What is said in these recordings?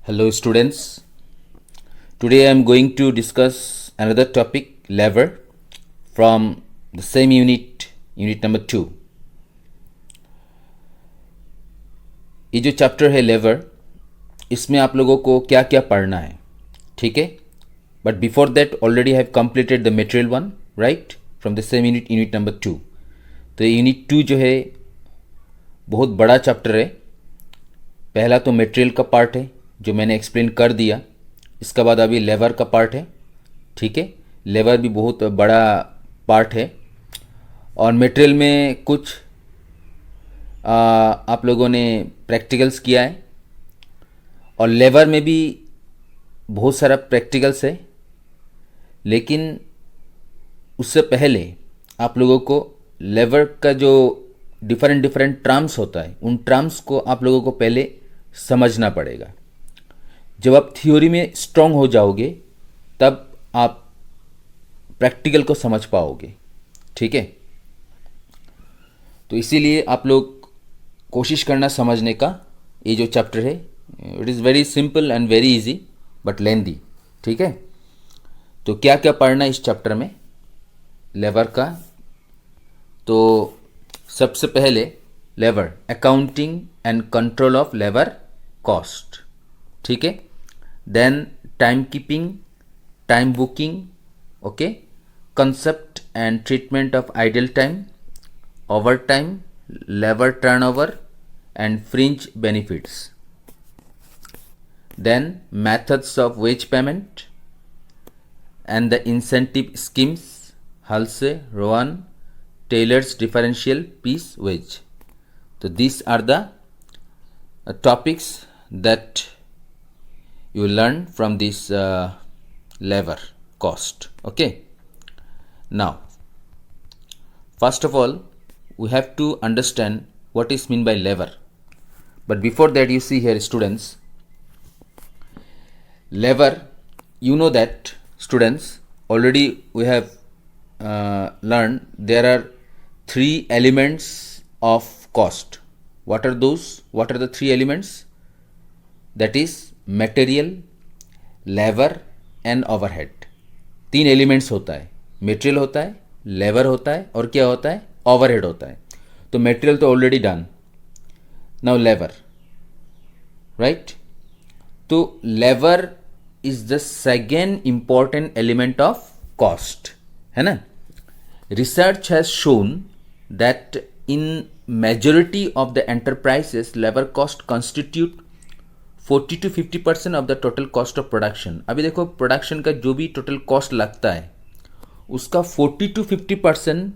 Hello students. Today I am going to discuss another topic, lever, from the same unit number 2. ये जो chapter है लेवर, इसमें आप लोगों को क्या क्या पढ़ना है, ठीक है? But before that already have completed the material one, right, from the same unit number 2. तो यूनिट 2 जो है बहुत बड़ा चैप्टर है. पहला तो मटेरियल का पार्ट है जो मैंने एक्सप्लेन कर दिया. इसके बाद अभी लेवर का पार्ट है, ठीक है? लेवर भी बहुत बड़ा पार्ट है. और मटेरियल में कुछ आप लोगों ने प्रैक्टिकल्स किया है और लेवर में भी बहुत सारा प्रैक्टिकल्स है. लेकिन उससे पहले आप लोगों को लेवर का जो डिफरेंट टर्म्स होता है, उन टर्म्स को आप लोगों को पहले समझना पड़ेगा. जब आप थ्योरी में स्ट्रांग हो जाओगे तब आप प्रैक्टिकल को समझ पाओगे, ठीक है? तो इसीलिए आप लोग कोशिश करना समझने का. ये जो चैप्टर है it is very simple and very easy but lengthy, ठीक है? तो क्या क्या पढ़ना है इस चैप्टर में लेवर का? तो सबसे पहले लेवर, accounting and control of labour cost, ठीक है? Then time keeping, time booking, okay, concept and treatment of idle time, overtime, labour turnover and fringe benefits. Then methods of wage payment and the incentive schemes, Halsey, Rowan, Taylor's differential piece wage. So these are the topics that you learn from this lever cost. Okay. Now, first of all, we have to understand what is mean by lever. But before that, you see here, students, lever, you know that. Students, already we have learned there are three elements of cost. What are those? What are the three elements? That is material, labor and overhead. तीन elements होता है. Material होता है, labor होता है और क्या होता है? Overhead होता है. तो material तो already done. Now labor, right? तो labor is the second important element of cost, है ना? Research has shown that in majority of the enterprises, labor cost constitute 40 to 50% of the total cost of production. अभी देखो production का जो भी total cost लगता है उसका 40 to 50%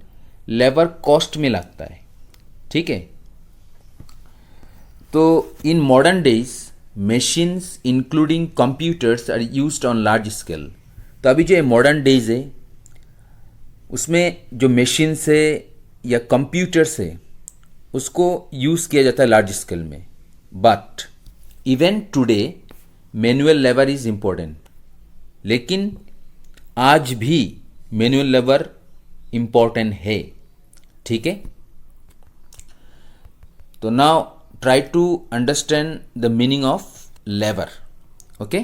लेबर कॉस्ट में लगता है, ठीक है? तो in modern days machines including computers are used on large scale. तो अभी जो मॉडर्न डेज है उसमें जो मशीन्स है या कंप्यूटर्स है उसको यूज़ किया जाता है लार्ज स्केल में. But even today manual labour is important. लेकिन आज भी मैनुअल लेबर इम्पोर्टेंट है, ठीक है? तो now try to understand the meaning of labor. Okay,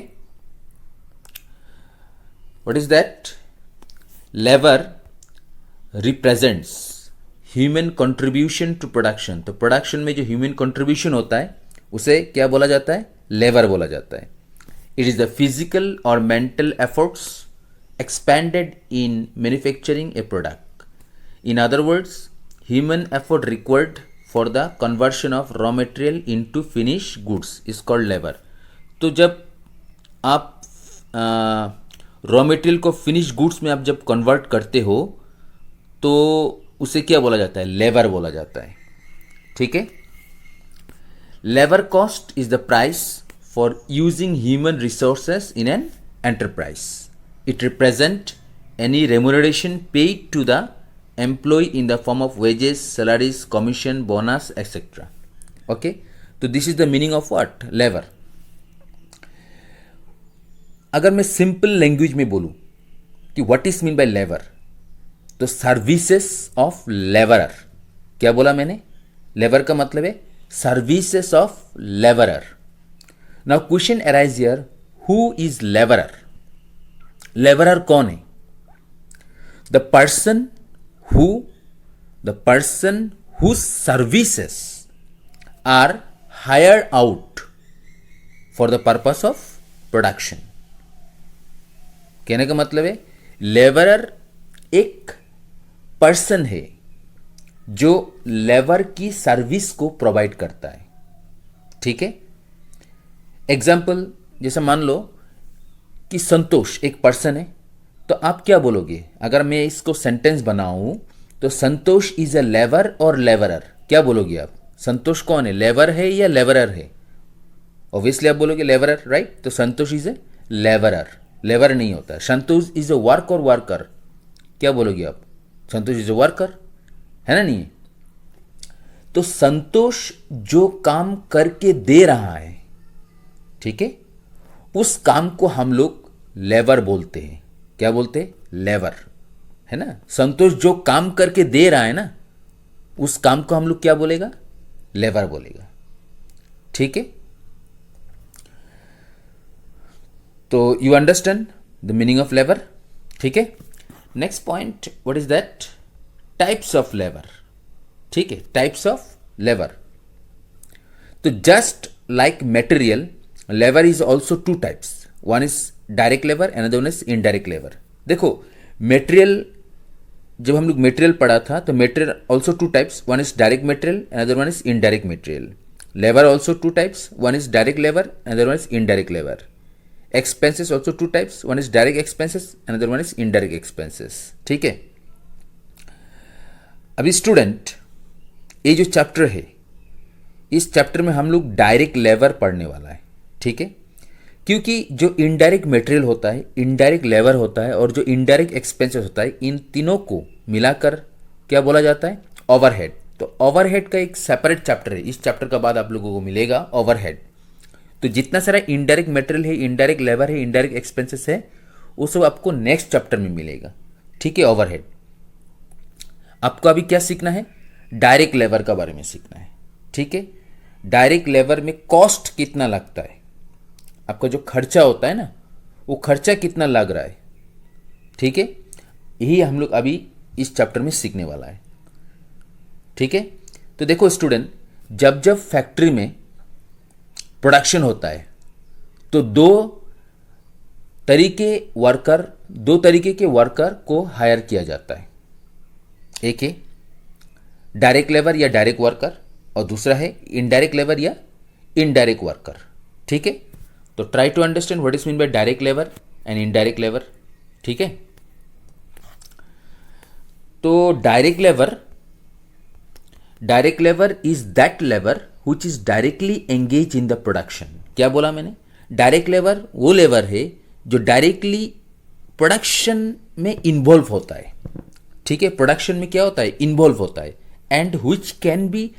what is that? Labor represents human contribution to production. तो प्रोडक्शन में जो ह्यूमन कंट्रीब्यूशन होता है उसे क्या बोला जाता है? लेबर बोला जाता है. इट इज़ द फिजिकल और mental efforts expended in manufacturing a product. In other words, human effort required for the conversion of raw material into finished goods is called labor. तो जब आप रॉ मटेरियल को finish goods में आप जब convert करते हो तो उसे क्या बोला जाता है? लेबर बोला जाता है, ठीक है? Labour cost is the price for using human resources in an enterprise. It represent any remuneration paid to the employee in the form of wages, salaries, commission, bonus, etc. Okay, तो this is the meaning of what? Labor. अगर मैं simple language में बोलूं कि what is mean by labor, तो services of labourer. क्या बोला मैंने? लेबर का मतलब है services of labourer. Now question arise here, who is labourer? Labourer कौन है? The person whose services are hired out for the purpose of production. कहने का मतलब है लेबरर एक पर्सन है जो लेबर की सर्विस को प्रोवाइड करता है। ठीक है, एग्जाम्पल जैसे मान लो कि संतोष एक पर्सन है, तो आप क्या बोलोगे अगर मैं इसको सेंटेंस बनाऊं? तो संतोष इज ए लेबर और लेबरर, क्या बोलोगे आप? संतोष कौन है, लेबर है या लेबरर है? ऑब्वियसली आप बोलोगे लेबरर, राइट? तो संतोष इज ए लेबरर, लेबर नहीं होता। संतोष इज ए वर्क और वर्कर, क्या बोलोगे आप? संतोष इज ए वर्कर, है ना? नहीं? तो संतोष जो काम करके दे रहा है, ठीक है, उस काम को हम लोग लेबर बोलते हैं। क्या बोलते हैं? लेबर, है ना? संतोष जो काम करके दे रहा है ना, उस काम को हम लोग क्या बोलेगा? लेबर बोलेगा। ठीक है, तो you understand the meaning of labour. ठीक है, next point, what is that? Types of labour. ठीक है, टाइप्स ऑफ लेबर। तो just like material, labour is also two types, one is direct labour, another one is indirect labour. देखो material, जब हम लोग material पढ़ा था तो material also two types, one is direct material, another one is indirect material. Labour also two types, one is direct labour, another one is indirect labour. Expenses also two types, one is direct expenses, another one is indirect expenses. ठीक है, अभी student ये जो chapter है, इस chapter में हम लोग डायरेक्ट लेबर पढ़ने वाला है। ठीक है, क्योंकि जो इनडायरेक्ट मटेरियल होता है, इनडायरेक्ट लेबर होता है और जो इनडायरेक्ट एक्सपेंसेस होता है, इन तीनों को मिलाकर क्या बोला जाता है? ओवरहेड। तो ओवरहेड का एक सेपरेट चैप्टर है, इस चैप्टर का बाद आप लोगों को मिलेगा ओवरहेड। तो जितना सारा इनडायरेक्ट मटेरियल है, इनडायरेक्ट लेबर है, इनडायरेक्ट एक्सपेंसेस है, वो सब आपको नेक्स्ट चैप्टर में मिलेगा। ठीक है, ओवरहेड। आपको अभी क्या सीखना है? डायरेक्ट लेबर का बारे में सीखना है। ठीक है, डायरेक्ट लेबर में कॉस्ट कितना लगता है, आपका जो खर्चा होता है ना, वो खर्चा कितना लग रहा है। ठीक है, यही हम लोग अभी इस चैप्टर में सीखने वाला है। ठीक है, तो देखो स्टूडेंट, जब जब फैक्ट्री में प्रोडक्शन होता है तो दो तरीके के वर्कर को हायर किया जाता है। एक है डायरेक्ट लेबर या डायरेक्ट वर्कर, और दूसरा है इनडायरेक्ट लेबर या इनडायरेक्ट वर्कर। ठीक है, तो try to understand what is mean by direct labour and indirect labour. ठीक है, तो direct labour is that labour which is directly engage in the production. क्या बोला मैंने? डायरेक्ट लेबर वो लेबर है जो डायरेक्टली प्रोडक्शन में इन्वॉल्व होता है। ठीक है, प्रोडक्शन में क्या होता है? इन्वॉल्व होता है। And which can be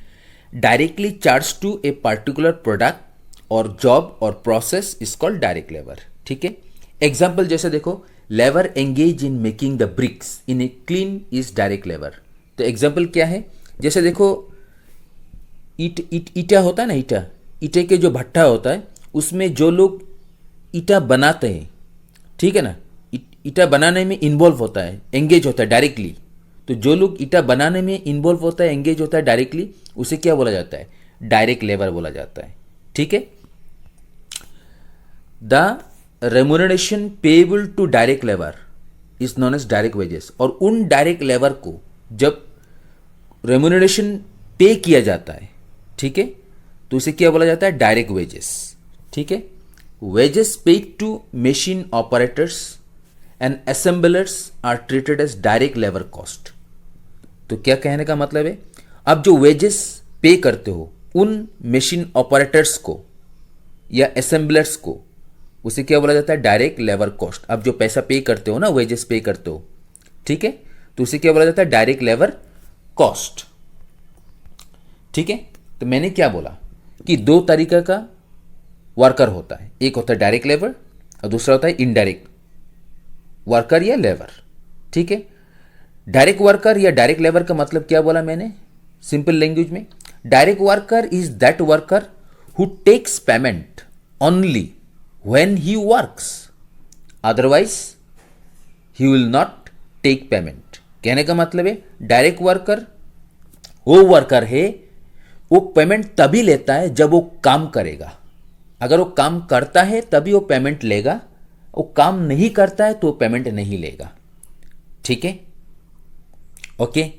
directly charge to a particular product और जॉब और process is called direct labour. ठीक है, एग्जाम्पल जैसे देखो, labour engage in making the bricks in a kiln is direct labour. तो एग्जाम्पल क्या है? जैसे देखो ईटा होता है ना, ईटे के जो भट्टा होता है, उसमें जो लोग ईटा बनाते हैं, ठीक है ना, ईटा बनाने में इन्वॉल्व होता है, एंगेज होता है डायरेक्टली। तो जो लोग ईटा बनाने में इन्वॉल्व होता है, एंगेज होता है डायरेक्टली, उसे क्या बोला जाता है? डायरेक्ट लेबर बोला जाता है। ठीक है, the remuneration payable to direct labour is known as direct wages. और उन डायरेक्ट लेबर को जब रेम्यूनरेशन पे किया जाता है, ठीक है, तो उसे क्या बोला जाता है? Direct wages. ठीक है, wages paid to machine operators and assemblers are treated as direct labour cost. तो क्या कहने का मतलब है? अब जो वेजेस पे करते हो उन मशीन ऑपरेटर्स को या असेंबलर्स को, उसे क्या बोला जाता है? Direct labour cost. अब जो पैसा पे करते हो ना, वेजेस पे करते हो, ठीक है, तो उसे क्या बोला जाता है? Direct labour cost. ठीक है, तो मैंने क्या बोला कि दो तरीका का वर्कर होता है, एक होता है डायरेक्ट लेबर और दूसरा होता है इनडायरेक्ट वर्कर या लेबर। ठीक है, डायरेक्ट वर्कर या डायरेक्ट लेबर का मतलब क्या बोला मैंने सिंपल लैंग्वेज में? Direct worker is that worker who takes payment only when he works, otherwise he will not take payment. कहने का मतलब है डायरेक्ट वर्कर वो वर्कर है, वो पेमेंट तभी लेता है जब वो काम करेगा। अगर वो काम करता है तभी वो पेमेंट लेगा, वो काम नहीं करता है तो वो पेमेंट नहीं लेगा। ठीक है, ओके।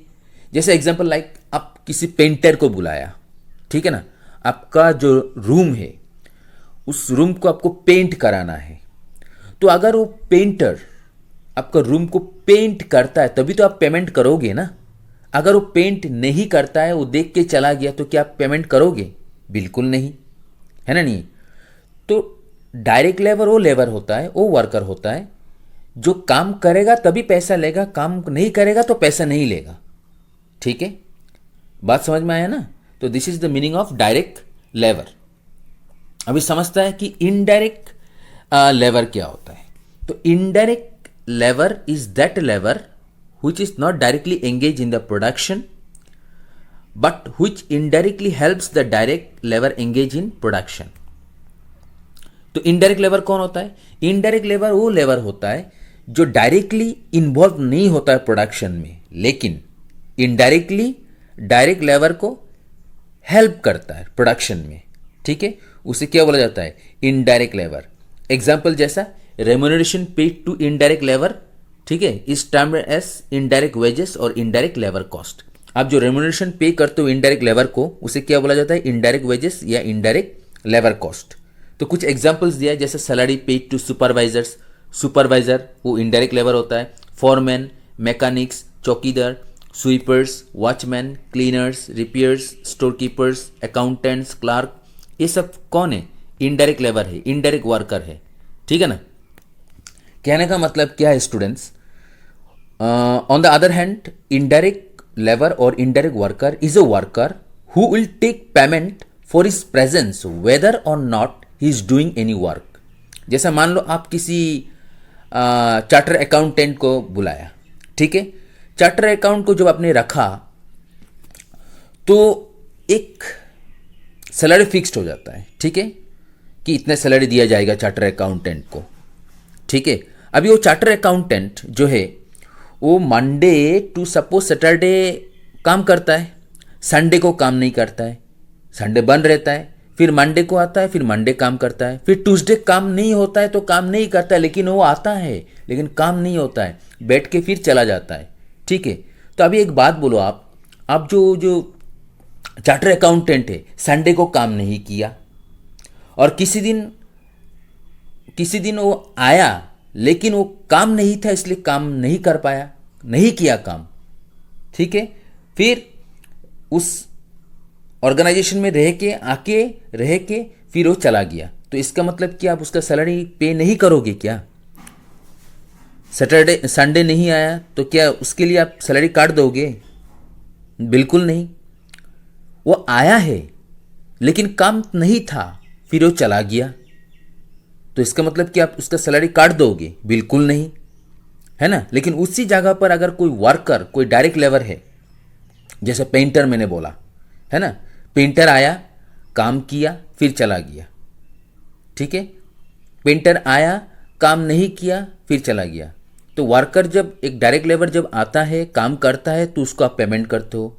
जैसे एग्जांपल लाइक आप किसी पेंटर को बुलाया, ठीक है ना, आपका जो रूम है उस रूम को आपको पेंट कराना है, तो अगर वो पेंटर आपका रूम को पेंट करता है तभी तो आप पेमेंट करोगे ना। अगर वो पेंट नहीं करता है, वो देख के चला गया, तो क्या आप पेमेंट करोगे? बिल्कुल नहीं, है ना। नहीं, तो डायरेक्ट लेबर वो लेबर होता है, वो वर्कर होता है जो काम करेगा तभी पैसा लेगा, काम नहीं करेगा तो पैसा नहीं लेगा। ठीक है, बात समझ में आया ना। तो this is the meaning of direct labour. अभी समझता है कि इनडायरेक्ट लेबर क्या होता है। तो indirect labour is that labour which is not directly engaged in the production but which indirectly helps the direct labor engage in production. तो indirect labour कौन होता है? इनडायरेक्ट लेबर वो लेबर होता है जो डायरेक्टली इन्वॉल्व नहीं होता है प्रोडक्शन में, लेकिन इनडायरेक्टली डायरेक्ट लेबर को हेल्प करता है प्रोडक्शन में। ठीक है, उसे क्या बोला जाता है? Indirect labour. एग्जाम्पल जैसा remuneration paid to indirect labour, ठीक है, is term as indirect wages और इनडायरेक्ट लेबर कॉस्ट। आप जो रेम्यूनरेशन पे करते हो इनडायरेक्ट लेबर को, उसे क्या बोला जाता है? इनडायरेक्ट वेजेस या इनडायरेक्ट लेबर कॉस्ट। तो कुछ एग्जांपल्स दिया है, जैसे salary paid to supervisors, supervisor वो इनडायरेक्ट लेबर होता है। फॉरमैन, मैकेनिक्स, चौकीदार, sweepers, watchman, cleaners, repairers, store keepers, accountants, clerk, ये सब कौन है? इनडायरेक्ट लेबर है, इनडायरेक्ट वर्कर है। ठीक है ना। कहने का मतलब क्या है students? On the other hand, indirect labor or indirect worker is a worker who will take payment for his presence whether or not he is doing any work. जैसा मान लो आप किसी चार्टर अकाउंटेंट को बुलाया, ठीक है। चार्टर अकाउंट को जब आपने रखा तो एक सैलरी फिक्स्ड हो जाता है, ठीक है, कि इतने सैलरी दिया जाएगा चार्टर अकाउंटेंट को। ठीक है, अभी वो चार्टर अकाउंटेंट जो है वो मंडे टू सपोज सैटरडे काम करता है, संडे को काम नहीं करता है, संडे बंद रहता है, फिर मंडे को आता है, फिर मंडे काम करता है, फिर ट्यूसडे काम नहीं होता है तो काम नहीं करता है, लेकिन वो आता है लेकिन काम नहीं होता है, बैठ के फिर चला जाता है। ठीक है, तो अभी एक बात बोलो, आप जो चार्टर अकाउंटेंट है संडे को काम नहीं किया और किसी दिन वो आया लेकिन वो काम नहीं था इसलिए काम नहीं कर पाया, नहीं किया काम। ठीक है, फिर उस ऑर्गेनाइजेशन में रह के फिर वो चला गया, तो इसका मतलब कि आप उसका सैलरी पे नहीं करोगे क्या? सैटरडे संडे नहीं आया तो क्या उसके लिए आप सैलरी काट दोगे? बिल्कुल नहीं। वो आया है लेकिन काम नहीं था, फिर वो चला गया, तो इसका मतलब कि आप उसका सैलरी काट दोगे? बिल्कुल नहीं, है ना। लेकिन उसी जगह पर अगर कोई वर्कर, कोई डायरेक्ट लेबर है, जैसे पेंटर मैंने बोला, है ना, पेंटर आया, काम किया, फिर चला गया। ठीक है, पेंटर आया, काम नहीं किया, फिर चला गया। तो वर्कर जब, एक डायरेक्ट लेबर जब आता है, काम करता है, तो उसको आप पेमेंट करते हो।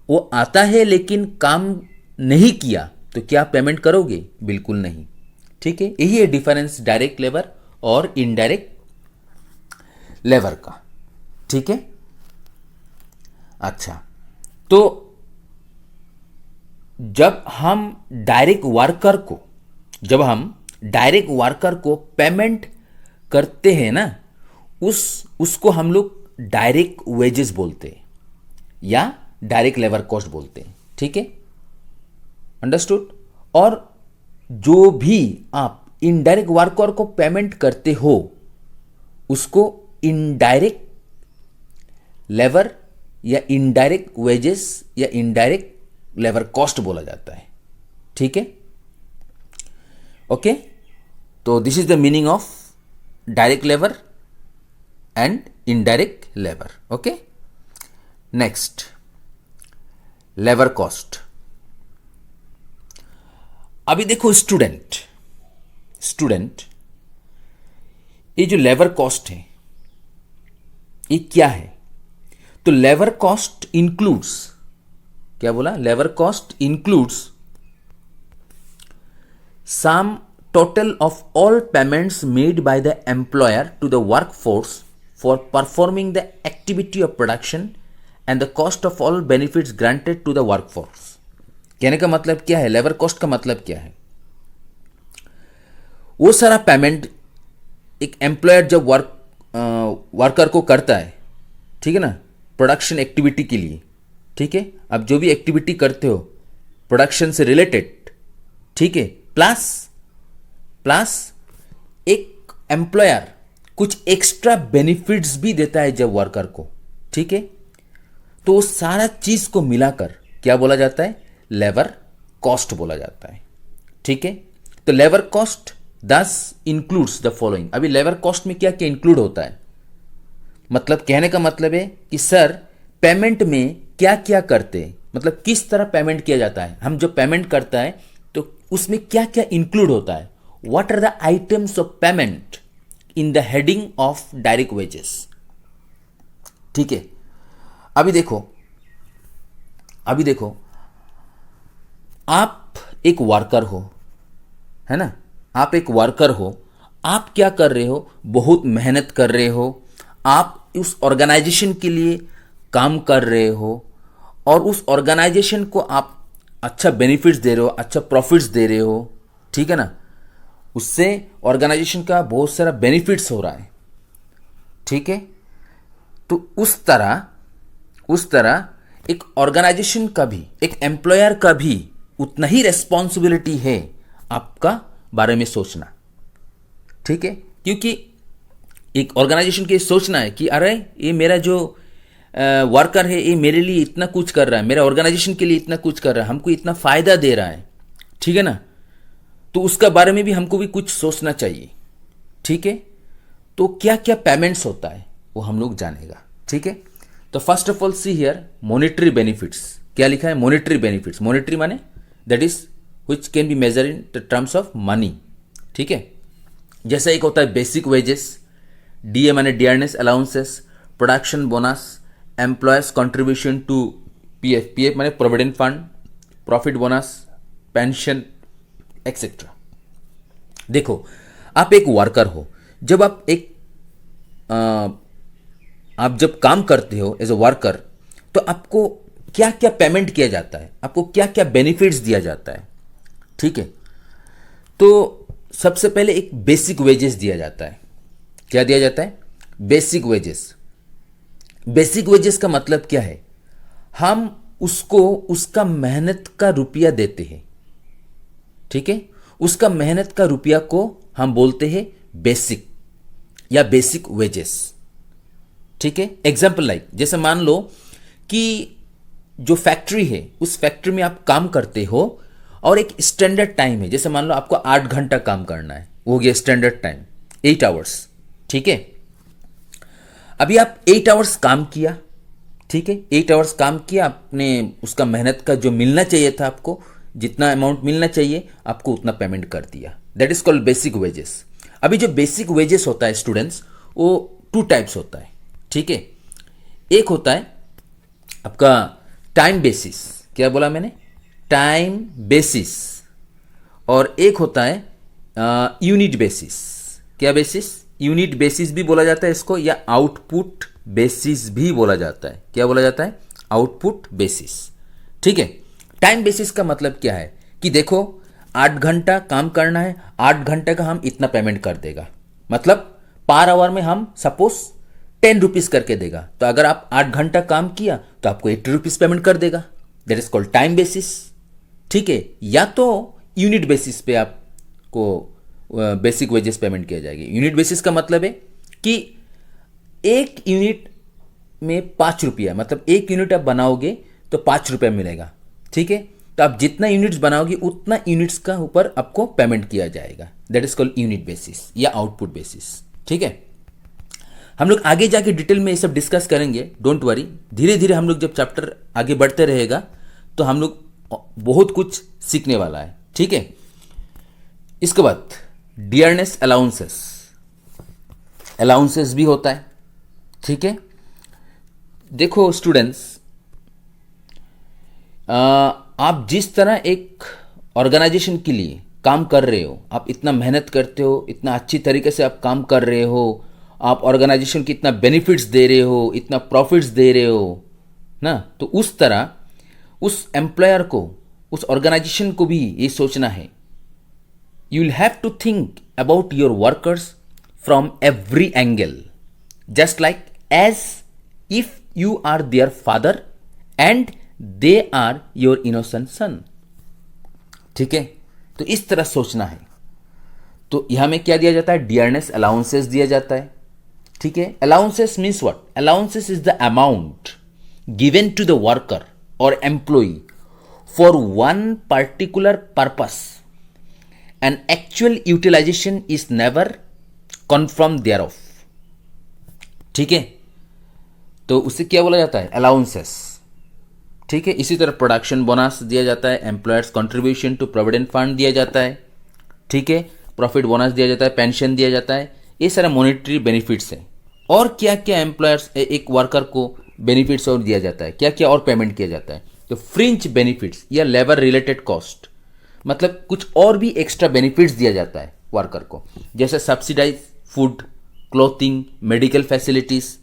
वो आता है लेकिन काम नहीं किया तो क्या आप पेमेंट करोगे? बिल्कुल नहीं। ठीक है, यही है डिफरेंस डायरेक्ट लेबर और इनडायरेक्ट लेबर का। ठीक है, अच्छा, तो जब हम डायरेक्ट वर्कर को पेमेंट करते हैं ना, उसको हम लोग डायरेक्ट वेजेस बोलते हैं या डायरेक्ट लेबर कॉस्ट बोलते हैं। ठीक है, अंडरस्टूड। और जो भी आप इनडायरेक्ट वर्कर को पेमेंट करते हो उसको इनडायरेक्ट लेबर या इनडायरेक्ट वेजेस या इनडायरेक्ट लेबर कॉस्ट बोला जाता है। ठीक है, ओके। तो this is the meaning of direct labour and indirect labour. Okay, next, labour cost. अभी देखो स्टूडेंट, स्टूडेंट, ये जो लेबर कॉस्ट है ये क्या है? तो लेबर कॉस्ट इंक्लूड्स, क्या बोला? Labour cost includes sum total of all payments made by the employer to the workforce for performing the activity of production and the cost of all benefits granted to the workforce. कहने का मतलब क्या है? Labour cost का मतलब क्या है? वो सारा पेमेंट एक एम्प्लॉयर जब वर्कर को करता है, ठीक है ना, प्रोडक्शन एक्टिविटी के लिए, ठीक है, अब जो भी एक्टिविटी करते हो प्रोडक्शन से रिलेटेड, ठीक है, प्लस एक एम्प्लॉयर कुछ एक्स्ट्रा बेनिफिट्स भी देता है जब वर्कर को, ठीक है, तो वो सारा चीज को मिलाकर क्या बोला जाता है? लेबर कॉस्ट बोला जाता है, ठीक है। तो लेबर कॉस्ट दस इंक्लूड्स द फॉलोइंग। अभी लेबर कॉस्ट में क्या क्या इंक्लूड होता है? मतलब कहने का मतलब है कि सर पेमेंट में क्या क्या करते हैं, मतलब किस तरह पेमेंट किया जाता है, हम जो पेमेंट करता है तो उसमें क्या क्या इंक्लूड होता है, what are the items of payment in the heading of direct wages, ठीक है। अभी देखो आप एक वर्कर हो, है ना, आप एक वर्कर हो, आप क्या कर रहे हो? बहुत मेहनत कर रहे हो, आप उस ऑर्गेनाइजेशन के लिए काम कर रहे हो और उस ऑर्गेनाइजेशन को आप अच्छा बेनिफिट्स दे रहे हो, अच्छा प्रॉफिट्स दे रहे हो, ठीक है ना, उससे ऑर्गेनाइजेशन का बहुत सारा बेनिफिट्स हो रहा है, ठीक है। तो उस तरह एक ऑर्गेनाइजेशन का भी, एक एम्प्लॉयर का भी उतना ही रेस्पॉन्सिबिलिटी है आपका बारे में सोचना, ठीक है, क्योंकि एक ऑर्गेनाइजेशन के सोचना है कि अरे ये मेरा जो वर्कर है ये मेरे लिए इतना कुछ कर रहा है, मेरा ऑर्गेनाइजेशन के लिए इतना कुछ कर रहा है, हमको इतना फायदा दे रहा है, ठीक है ना, तो उसका बारे में भी हमको भी कुछ सोचना चाहिए, ठीक है। तो क्या क्या पेमेंट्स होता है वो हम लोग जानेगा, ठीक है। तो first of all see here monetary benefits. क्या लिखा है? Monetary benefits. मॉनेटरी माने that is which can be measured in the terms of money, ठीक है। जैसे एक होता है बेसिक वेजेस, डीए माने dearness allowances, production bonus, employers contribution to PF, PF माने provident fund, profit bonus, pension etcetera. देखो आप एक वर्कर हो, जब आप जब काम करते हो एज अ वर्कर तो आपको क्या क्या पेमेंट किया जाता है, आपको क्या क्या बेनिफिट्स दिया जाता है, ठीक है। तो सबसे पहले एक बेसिक वेजेस दिया जाता है। क्या दिया जाता है? Basic wages. बेसिक वेजेस का मतलब क्या है? हम उसको उसका मेहनत का रुपया देते हैं, ठीक है। उसका मेहनत का रुपया को हम बोलते हैं बेसिक या बेसिक वेजेस, ठीक है। एग्जाम्पल लाइक जैसे मान लो कि जो फैक्ट्री है उस फैक्ट्री में आप काम करते हो और एक स्टैंडर्ड टाइम है, जैसे मान लो आपको 8 घंटा काम करना है, वो हो गया स्टैंडर्ड टाइम 8 आवर्स, ठीक है। अभी आप 8 आवर्स काम किया, ठीक है, 8 आवर्स काम किया, आपने उसका मेहनत का जो मिलना चाहिए था, आपको जितना अमाउंट मिलना चाहिए आपको उतना पेमेंट कर दिया, that is called basic wages. अभी जो बेसिक वेजेस होता है स्टूडेंट्स, वो 2 टाइप्स होता है, ठीक है। एक होता है आपका टाइम बेसिस, क्या बोला मैंने? Time basis. और एक होता है यूनिट बेसिस। क्या बेसिस? यूनिट बेसिस भी बोला जाता है इसको, या आउटपुट बेसिस भी बोला जाता है। क्या बोला जाता है? आउटपुट बेसिस, ठीक है। टाइम बेसिस का मतलब क्या है कि देखो 8 घंटा काम करना है, 8 घंटे का हम इतना पेमेंट कर देगा, मतलब पर आवर में हम सपोज 10 रुपीज करके देगा, तो अगर आप 8 घंटा काम किया तो आपको 80 रुपीज पेमेंट कर देगा, that is called time basis, ठीक है। या तो यूनिट बेसिस पे आपको बेसिक वेजेस पेमेंट किया जाएगी। यूनिट बेसिस का मतलब है कि एक यूनिट में 5 रुपया, मतलब एक यूनिट आप बनाओगे तो 5 रुपया मिलेगा, ठीक है। तो आप जितना यूनिट्स बनाओगे उतना यूनिट्स का ऊपर आपको पेमेंट किया जाएगा, that is called unit basis या आउटपुट बेसिस, ठीक है। हम लोग आगे जाके डिटेल में ये सब डिस्कस करेंगे, डोंट वरी। धीरे धीरे हम लोग जब चैप्टर आगे बढ़ते रहेगा तो हम लोग बहुत कुछ सीखने वाला है, ठीक है। इसके बाद डियरनेस अलाउंसेस, अलाउंसेस भी होता है, ठीक है। देखो स्टूडेंट्स, आप जिस तरह एक ऑर्गेनाइजेशन के लिए काम कर रहे हो, आप इतना मेहनत करते हो, इतना अच्छी तरीके से आप काम कर रहे हो, आप ऑर्गेनाइजेशन को इतना बेनिफिट्स दे रहे हो, इतना प्रॉफिट्स दे रहे हो ना, तो उस तरह उस एम्प्लॉयर को, उस ऑर्गेनाइजेशन को भी ये सोचना है। You will have to think about your workers from every angle, just like as if you are their father and they are your innocent son, ठीक है। तो इस तरह सोचना है। तो यहां में क्या दिया जाता है, डियरनेस अलाउंसेस दिया जाता है, ठीक है। Allowances means what, allowances is the amount given to the worker और employee for one particular purpose and actual utilisation is never confirm thereof, ठीक है। तो उसे क्या बोला जाता है, अलाउंसेस, ठीक है। इसी तरह प्रोडक्शन बोनस दिया जाता है, employers contribution to provident fund दिया जाता है, ठीक है। प्रॉफिट बोनस दिया जाता है, पेंशन दिया जाता है, ये सारा मॉनेटरी बेनिफिट्स है। और क्या क्या एम्प्लॉयर्स, एक वर्कर को बेनिफिट्स और दिया जाता है, क्या क्या और पेमेंट किया जाता है, तो फ्रिंज बेनिफिट्स या लेबर रिलेटेड कॉस्ट, मतलब कुछ और भी एक्स्ट्रा बेनिफिट्स दिया जाता है वर्कर को, जैसे subsidise food, clothing, medical facilities.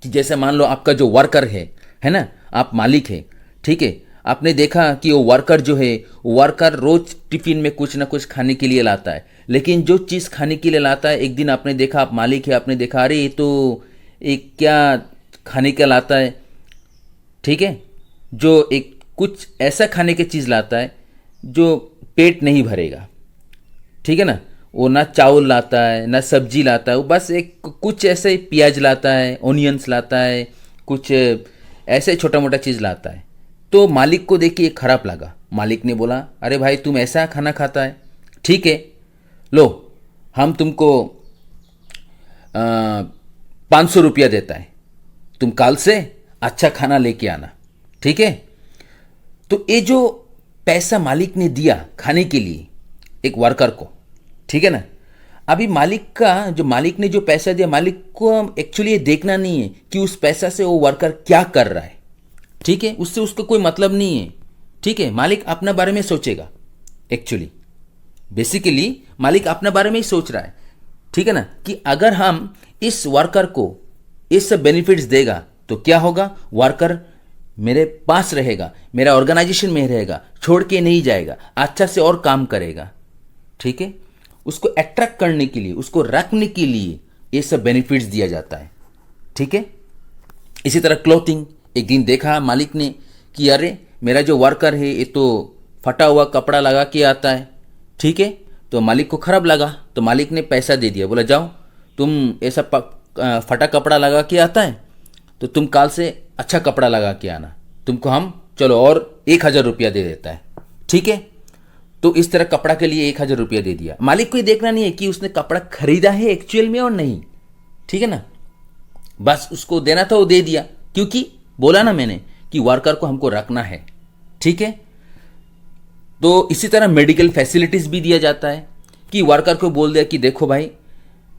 कि जैसे मान लो आपका जो वर्कर है ना, आप मालिक है, ठीक है। आपने देखा कि वो वर्कर जो है, वर्कर रोज टिफिन में कुछ ना कुछ खाने के लिए लाता है, लेकिन जो चीज़ खाने के लिए लाता है, एक दिन आपने देखा, आप मालिक है, आपने देखा अरे ये तो एक क्या खाने का लाता है, ठीक है, जो एक कुछ ऐसा खाने की चीज़ लाता है जो पेट नहीं भरेगा, ठीक है ना। वो ना चावल लाता है, ना सब्जी लाता है, वो बस एक कुछ ऐसे प्याज लाता है, ओनियंस लाता है, कुछ ऐसे छोटा मोटा चीज़ लाता है। तो मालिक को देख के ये खराब लगा, मालिक ने बोला अरे भाई तुम ऐसा खाना खाता है, ठीक है, लो हम तुमको 500 रुपया देता है, तुम कल से अच्छा खाना लेके आना, ठीक है। तो ये जो पैसा मालिक ने दिया खाने के लिए एक वर्कर को, ठीक है ना, अभी मालिक ने जो पैसा दिया, मालिक को एक्चुअली ये देखना नहीं है कि उस पैसा से वो वर्कर क्या कर रहा है, ठीक है, उससे उसको कोई मतलब नहीं है, ठीक है। मालिक अपना बारे में सोचेगा, एक्चुअली बेसिकली मालिक अपना बारे में ही सोच रहा है, ठीक है ना, कि अगर हम इस वर्कर को इस सब बेनिफिट्स देगा तो क्या होगा, वर्कर मेरे पास रहेगा, मेरा ऑर्गेनाइजेशन में रहेगा, छोड़ के नहीं जाएगा, अच्छा से और काम करेगा, ठीक है। उसको अट्रैक्ट करने के लिए, उसको रखने के लिए ये सब बेनिफिट्स दिया जाता है, ठीक है। इसी तरह क्लोथिंग, एक दिन देखा मालिक ने कि अरे मेरा जो वर्कर है ये तो फटा हुआ कपड़ा लगा के आता है, ठीक है। तो मालिक को खराब लगा, तो मालिक ने पैसा दे दिया, बोला जाओ तुम ऐसा फटा कपड़ा लगा के आता है तो तुम कल से अच्छा कपड़ा लगा के आना, तुमको हम चलो और 1000 रुपया दे देता है, ठीक है। तो इस तरह कपड़ा के लिए 1000 रुपया दे दिया। मालिक को ये देखना नहीं है कि उसने कपड़ा खरीदा है एक्चुअल में और नहीं, ठीक है ना, बस उसको देना था वो दे दिया, क्योंकि बोला ना मैंने कि वर्कर को हमको रखना है, ठीक है। तो इसी तरह मेडिकल फैसिलिटीज भी दिया जाता है कि वर्कर को बोल दिया कि देखो भाई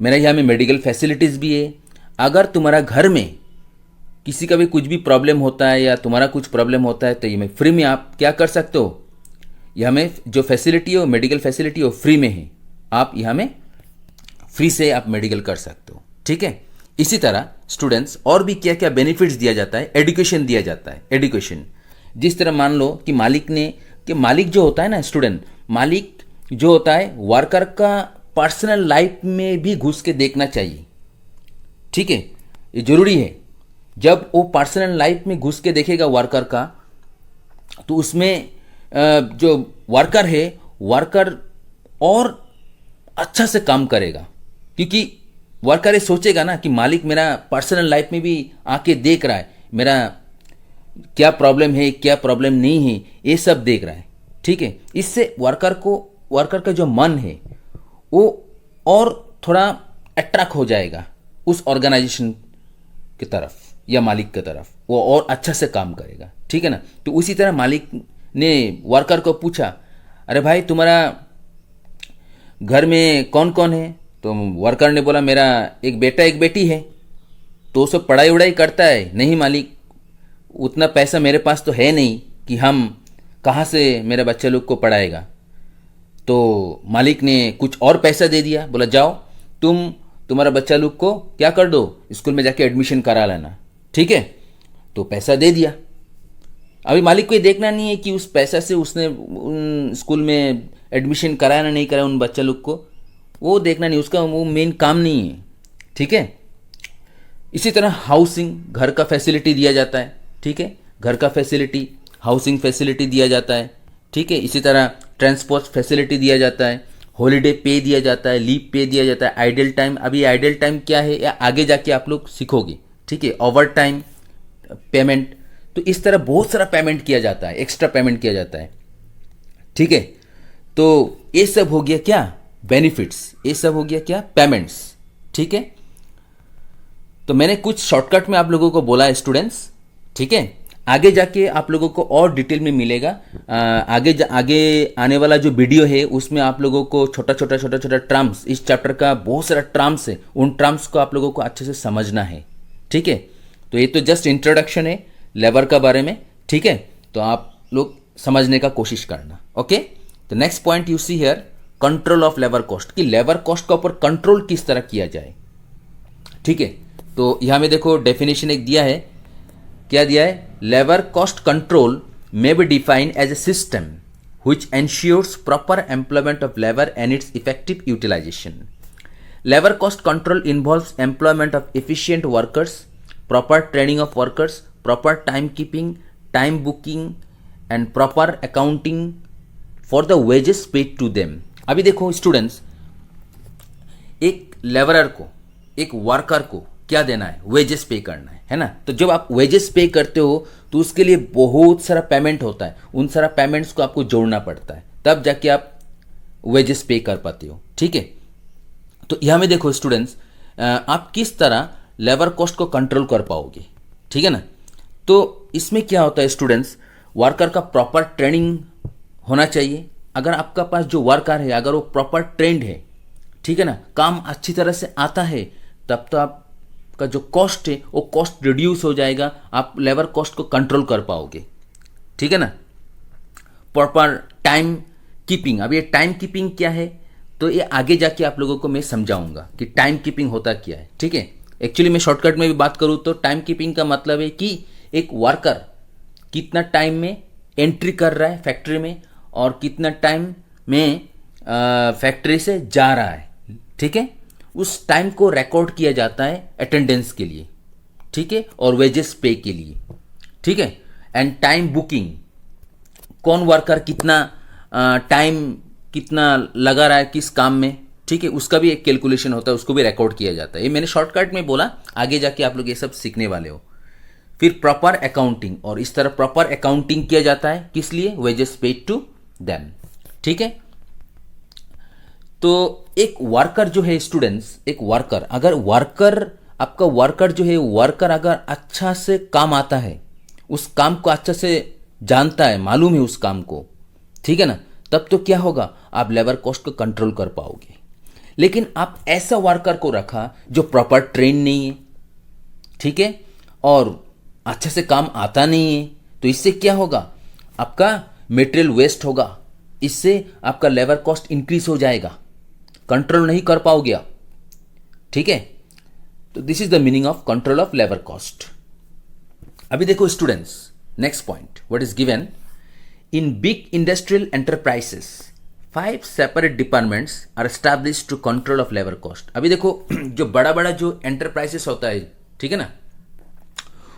मेरे यहाँ में मेडिकल फैसिलिटीज भी है, अगर तुम्हारा घर में किसी का भी कुछ भी प्रॉब्लम होता है या तुम्हारा कुछ प्रॉब्लम होता है तो ये में फ्री में आप क्या कर सकते हो, यहाँ में जो फैसिलिटी है, मेडिकल फैसिलिटी वो फ्री में है, आप यहाँ में फ्री से आप मेडिकल कर सकते हो, ठीक है। इसी तरह स्टूडेंट्स और भी क्या क्या बेनिफिट्स दिया जाता है, एजुकेशन दिया जाता है। एजुकेशन जिस तरह मान लो कि मालिक जो होता है ना स्टूडेंट, मालिक जो होता है वर्कर का पर्सनल लाइफ में भी घुस के देखना चाहिए, ठीक है, ये जरूरी है। जब वो पर्सनल लाइफ में घुस के देखेगा वर्कर का, तो उसमें जो वर्कर है, वर्कर और अच्छा से काम करेगा, क्योंकि वर्कर ये सोचेगा ना कि मालिक मेरा पर्सनल लाइफ में भी आके देख रहा है, मेरा क्या प्रॉब्लम है क्या प्रॉब्लम नहीं है ये सब देख रहा है, ठीक है। इससे वर्कर का जो मन है वो और थोड़ा अट्रैक्ट हो जाएगा उस ऑर्गेनाइजेशन की तरफ या मालिक की तरफ, वो और अच्छा से काम करेगा, ठीक है ना। तो उसी तरह मालिक ने वर्कर को पूछा अरे भाई तुम्हारा घर में कौन कौन है? तो वर्कर ने बोला मेरा एक बेटा एक बेटी है। तो सब पढ़ाई उड़ाई करता है? नहीं मालिक, उतना पैसा मेरे पास तो है नहीं कि हम कहाँ से मेरे बच्चे लोग को पढ़ाएगा। तो मालिक ने कुछ और पैसा दे दिया, बोला जाओ तुम्हारा बच्चा लोग को क्या कर दो, स्कूल में जाके एडमिशन करा लेना, ठीक है। तो पैसा दे दिया। अभी मालिक को ये देखना नहीं है कि उस पैसा से उसने उन स्कूल में एडमिशन कराया ना नहीं कराया उन बच्चा लोग को, वो देखना नहीं, उसका वो मेन काम नहीं है, ठीक है। इसी तरह हाउसिंग, घर का फैसिलिटी दिया जाता है, ठीक है, घर का फैसिलिटी, हाउसिंग फैसिलिटी दिया जाता है, ठीक है। इसी तरह ट्रांसपोर्ट फैसिलिटी दिया जाता है, हॉलीडे पे दिया जाता है, लीव पे दिया जाता है, आइडल टाइम। अभी आइडल टाइम क्या है या आगे जाके आप लोग सीखोगे, ठीक है। ओवर टाइम पेमेंट, तो इस तरह बहुत सारा पेमेंट किया जाता है, एक्स्ट्रा पेमेंट किया जाता है, ठीक है। तो ये सब हो गया क्या? बेनिफिट्स। ये सब हो गया क्या? पेमेंट्स, ठीक है। तो मैंने कुछ शॉर्टकट में आप लोगों को बोला है स्टूडेंट्स, ठीक है। आगे जाके आप लोगों को और डिटेल में मिलेगा। आगे आने वाला जो वीडियो है उसमें आप लोगों को छोटा छोटा टर्म्स, इस चैप्टर का बहुत सारा टर्म्स है, उन टर्म्स को आप लोगों को अच्छे से समझना है, ठीक है। तो ये तो जस्ट इंट्रोडक्शन है लेबर का बारे में, ठीक है। तो आप लोग समझने का कोशिश करना, ओके। तो next point you see here, control of labour cost, कि लेबर कॉस्ट का ऊपर कंट्रोल किस तरह किया जाए, ठीक है। तो यहां में देखो डेफिनेशन एक दिया है, क्या दिया है? Labour cost control may be defined as a system which ensures proper employment of labor and its effective utilization. Labor cost control involves employment of efficient workers, proper training of workers, proper timekeeping, time booking and proper accounting for the wages paid to them. अभी देखो students, एक labourer को, एक worker को क्या देना है? Wages पे करना है ना। तो जब आप वेजेस पे करते हो तो उसके लिए बहुत सारा पेमेंट होता है, उन सारा पेमेंट्स को आपको जोड़ना पड़ता है, तब जाके आप वेजेस पे कर पाते हो, ठीक है। तो यहां में देखो स्टूडेंट्स, आप किस तरह लेबर कॉस्ट को कंट्रोल कर पाओगे, ठीक है ना। तो इसमें क्या होता है स्टूडेंट्स, वर्कर का प्रॉपर ट्रेनिंग होना चाहिए। अगर आपका पास जो वर्कर है अगर वो प्रॉपर ट्रेंड है, ठीक है ना, काम अच्छी तरह से आता है, तब तो आप का जो कॉस्ट है वो कॉस्ट रिड्यूस हो जाएगा, आप लेबर कॉस्ट को कंट्रोल कर पाओगे, ठीक है ना। प्रॉपर टाइम कीपिंग, अब ये टाइम कीपिंग क्या है तो ये आगे जाके आप लोगों को मैं समझाऊंगा कि टाइम कीपिंग होता क्या है, ठीक है। एक्चुअली मैं शॉर्टकट में भी बात करूँ तो टाइम कीपिंग का मतलब है कि एक वर्कर कितना टाइम में एंट्री कर रहा है फैक्ट्री में और कितना टाइम में फैक्ट्री से जा रहा है, ठीक है। उस टाइम को रिकॉर्ड किया जाता है अटेंडेंस के लिए, ठीक है, और वेजेस पे के लिए, ठीक है। एंड टाइम बुकिंग, कौन वर्कर कितना टाइम कितना लगा रहा है किस काम में, ठीक है, उसका भी एक कैलकुलेशन होता है, उसको भी रिकॉर्ड किया जाता है। ये मैंने शॉर्टकट में बोला, आगे जाके आप लोग ये सब सीखने वाले हो। फिर प्रॉपर अकाउंटिंग, और इस तरह प्रॉपर अकाउंटिंग किया जाता है किस लिए? वेजेस पेड टू देम, ठीक है। तो एक वर्कर जो है स्टूडेंट्स, एक वर्कर, अगर वर्कर आपका वर्कर जो है वर्कर अगर अच्छा से काम आता है, उस काम को अच्छा से जानता है, मालूम है उस काम को, ठीक है ना, तब तो क्या होगा, आप लेबर कॉस्ट को कंट्रोल कर पाओगे। लेकिन आप ऐसा वर्कर को रखा जो प्रॉपर ट्रेन नहीं है, ठीक है, और अच्छा से काम आता नहीं है, तो इससे क्या होगा, आपका मटेरियल वेस्ट होगा, इससे आपका लेबर कॉस्ट इंक्रीज हो जाएगा, कंट्रोल नहीं कर पाओगे आप, ठीक है। तो this is the meaning of control of labour cost. अभी देखो students, next point what is given, in big industrial enterprises 5 separate departments are established to control of labour cost. अभी देखो जो बड़ा बड़ा जो एंटरप्राइजेस होता है, ठीक है ना,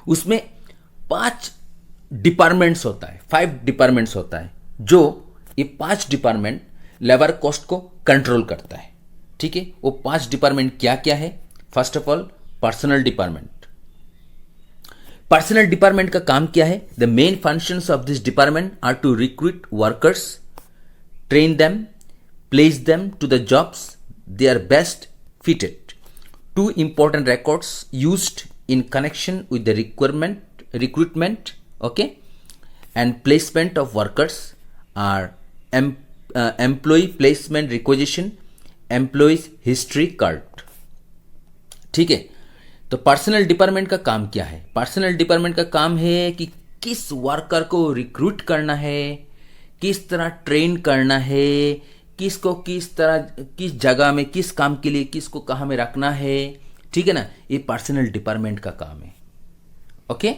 उसमें 5 डिपार्टमेंट्स होता है, 5 डिपार्टमेंट्स होता है, जो ये 5 डिपार्टमेंट लेबर कॉस्ट को कंट्रोल करता है, ठीक है। वो 5 डिपार्टमेंट क्या क्या है? First of all personal department. Personal department का काम क्या है? The main functions of this department are to recruit workers, train them, place them to the jobs they are best fitted, 2 important records used in connection with the recruitment, okay, and placement of workers are employee placement requisition employees history card. ठीक है, तो personal department का काम क्या है? Personal department का काम है कि किस वर्कर को रिक्रूट करना है, किस तरह ट्रेन करना है, किसको किस तरह किस जगह में किस काम के लिए किसको कहाँ में रखना है। ठीक है ना, ये पर्सनल डिपार्टमेंट का काम है। Okay,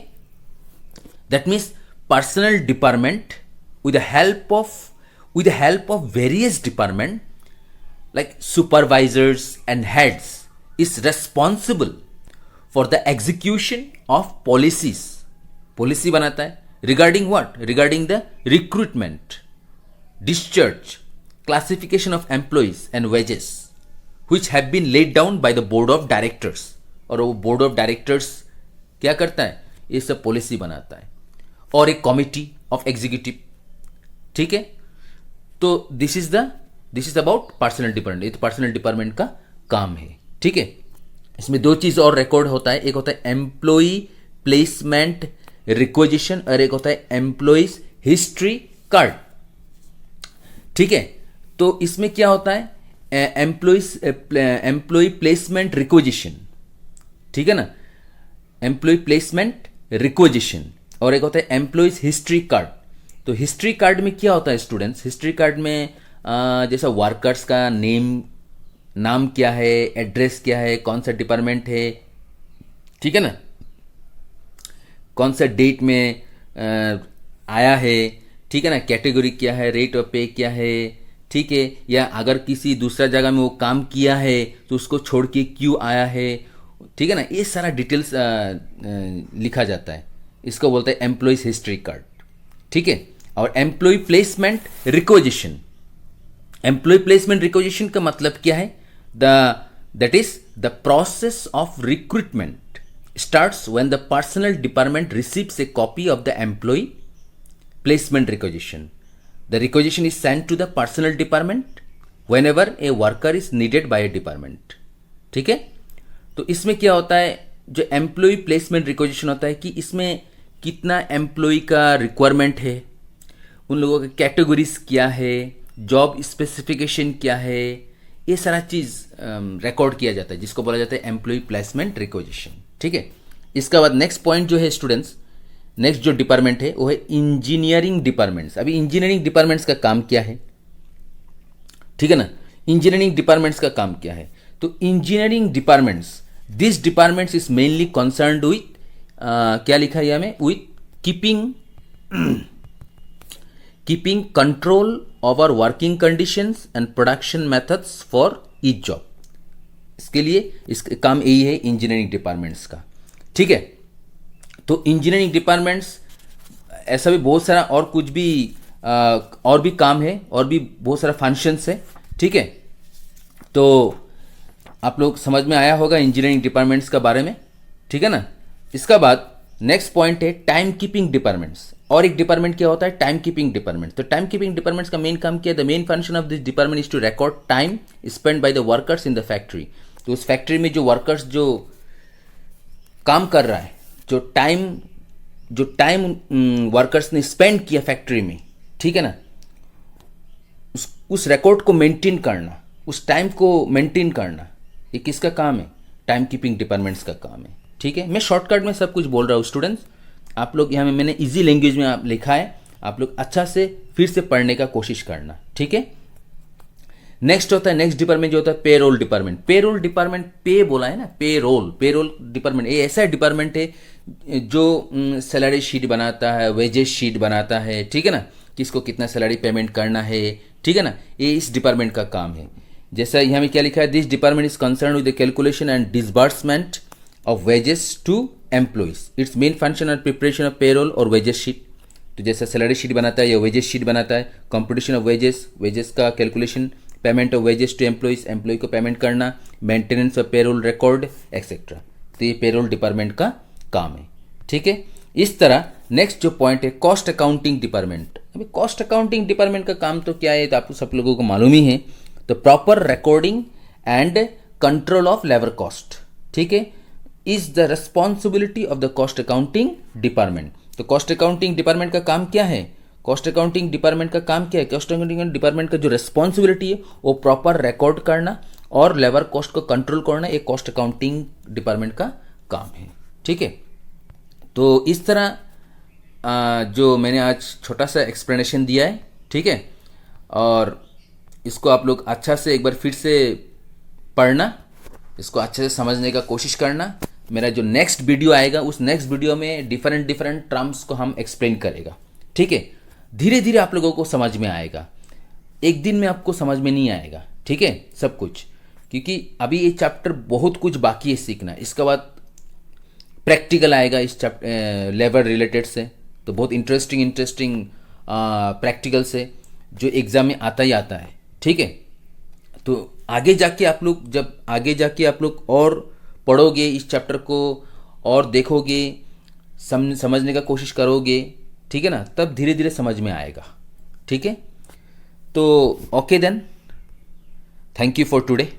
that means personal department with the help of various department like supervisors and heads is responsible for the execution of policies। Policy बनाता है regarding what? regarding the recruitment, discharge, classification of employees and wages which have been laid down by the board of directors। और वो board of directors क्या करता है? ये सब policy बनाता है। और एक कमिटी ऑफ एग्जीक्यूटिव। ठीक है, तो this is about personal department. ये तो पर्सनल डिपार्टमेंट का काम है। ठीक है, इसमें दो चीज और रिकॉर्ड होता है, एक होता है एम्प्लॉय प्लेसमेंट रिक्वेजिशन और एक होता है एम्प्लॉयज हिस्ट्री कार्ड। ठीक है, तो इसमें क्या होता है? Employ placement requisition. ठीक है ना, एम्प्लॉय प्लेसमेंट रिक्वेजिशन और एक होता है एम्प्लॉयज हिस्ट्री कार्ड। तो हिस्ट्री कार्ड में क्या होता है स्टूडेंट्स? हिस्ट्री कार्ड में जैसा वर्कर्स का नाम क्या है, एड्रेस क्या है, कौन सा डिपार्टमेंट है, ठीक है ना, कौन सा डेट में आया है, ठीक है ना, कैटेगरी क्या है, रेट ऑफ पे क्या है, ठीक है, या अगर किसी दूसरा जगह में वो काम किया है तो उसको छोड़ के क्यों आया है, ठीक है ना, ये सारा डिटेल्स लिखा जाता है। इसको बोलते हैं एम्प्लॉयज हिस्ट्री कार्ड। ठीक है, और employ placement requisition. Employ placement requisition का मतलब क्या है? That is the process of recruitment starts when the personal department receives a copy of the employ placement requisition. The requisition is sent to the personal department whenever a worker is needed by a department. ठीक है, तो इसमें क्या होता है, जो employ placement requisition होता है कि इसमें कितना एम्प्लॉय का रिक्वायरमेंट है, उन लोगों के कैटेगरीज क्या है, जॉब स्पेसिफिकेशन क्या है, ये सारा चीज़ रिकॉर्ड किया जाता है, जिसको बोला जाता है एम्प्लॉय प्लेसमेंट रिक्वेजिशन। ठीक है, इसके बाद नेक्स्ट पॉइंट जो है स्टूडेंट्स, नेक्स्ट जो डिपार्टमेंट है वो है इंजीनियरिंग डिपार्टमेंट्स। अभी इंजीनियरिंग डिपार्टमेंट्स का काम क्या है? ठीक है ना, इंजीनियरिंग डिपार्टमेंट्स का काम क्या है? तो engineering departments, this departments is mainly concerned with क्या लिखा है हमें, with keeping control over working conditions and production methods for each job. इसके लिए इसका काम यही है इंजीनियरिंग डिपार्टमेंट्स का। ठीक है, तो इंजीनियरिंग डिपार्टमेंट्स ऐसा भी बहुत सारा और कुछ भी और भी काम है और भी बहुत सारा फंक्शंस है। ठीक है, तो आप लोग समझ में आया होगा इंजीनियरिंग डिपार्टमेंट्स का बारे में। ठीक है ना, इसका बाद नेक्स्ट पॉइंट है टाइम कीपिंग डिपार्टमेंट्स। और एक डिपार्टमेंट क्या होता है? Time keeping department. तो टाइम कीपिंग डिपार्टमेंट्स का मेन काम क्या है? The main function of this department is to record time spend by the workers in the factory. तो उस फैक्ट्री में जो वर्कर्स जो काम कर रहा है, जो टाइम वर्कर्स ने स्पेंड किया फैक्ट्री में, ठीक है ना, उस रिकॉर्ड को मेंटेन करना, उस टाइम को मेंटेन करना, ये किसका काम है? टाइम कीपिंग डिपार्टमेंट्स का काम है। ठीक है, मैं शॉर्टकट में सब कुछ बोल रहा हूँ स्टूडेंट्स, आप लोग यहाँ में मैंने इजी लैंग्वेज में आप लिखा है, आप लोग अच्छा से फिर से पढ़ने का कोशिश करना। ठीक है, नेक्स्ट होता है, नेक्स्ट डिपार्टमेंट जो होता है पेरोल डिपार्टमेंट। पेरोल डिपार्टमेंट, पे बोला है ना, पेरोल डिपार्टमेंट ये ऐसा डिपार्टमेंट है जो सैलरी शीट बनाता है, वेजेस शीट बनाता है, ठीक है ना, किसको कितना सैलरी पेमेंट करना है, ठीक है ना, ये इस डिपार्टमेंट का काम है। जैसा यहाँ में क्या लिखा है, this department is concern with the calculation and disbursement of wages to employees. Its main function और प्रिपरेशन ऑफ पेरोल और वेजेस शीट। तो जैसा सैलरी शीट बनाता है या वेजेस शीट बनाता है, कंप्यूटेशन ऑफ वेजेस का calculation, payment of wages to employees, employ को पेमेंट करना, maintenance of payroll record etcetera. तो ये पेरोल डिपार्टमेंट का काम है। ठीक है, इस तरह नेक्स्ट जो पॉइंट है कॉस्ट अकाउंटिंग डिपार्टमेंट। अभी कॉस्ट अकाउंटिंग डिपार्टमेंट का काम तो क्या है, तो आपको सब लोगों को मालूम ही है। तो proper recording and control of labour cost, ठीक है, is the responsibility of the cost accounting department. तो कॉस्ट अकाउंटिंग डिपार्टमेंट का काम क्या है? कॉस्ट अकाउंटिंग डिपार्टमेंट का काम क्या है? कॉस्ट अकाउंटिंग डिपार्टमेंट का जो रिस्पॉन्सिबिलिटी है वो प्रॉपर रिकॉर्ड करना और लेबर कॉस्ट को कंट्रोल करना, एक कॉस्ट अकाउंटिंग डिपार्टमेंट का काम है। ठीक है, तो इस तरह जो मैंने आज छोटा सा एक्सप्लेनेशन दिया है, ठीक है, और इसको आप लोग अच्छा से एक बार फिर से पढ़ना, इसको अच्छे से समझने का कोशिश करना। मेरा जो नेक्स्ट वीडियो आएगा उस नेक्स्ट वीडियो में डिफरेंट डिफरेंट टर्म्स को हम एक्सप्लेन करेगा। ठीक है, धीरे धीरे आप लोगों को समझ में आएगा, एक दिन में आपको समझ में नहीं आएगा। ठीक है, सब कुछ, क्योंकि अभी ये चैप्टर बहुत कुछ बाकी है सीखना। इसके बाद प्रैक्टिकल आएगा इस चैप्टर लेबर रिलेटेड से, तो बहुत इंटरेस्टिंग प्रैक्टिकल से जो एग्ज़ाम में आता ही आता है। ठीक है, तो आगे जाके आप लोग जब आगे जाके आप लोग और पढ़ोगे इस चैप्टर को और देखोगे, समझने का कोशिश करोगे, ठीक है ना, तब धीरे धीरे समझ में आएगा। ठीक है, तो okay then, thank you for today.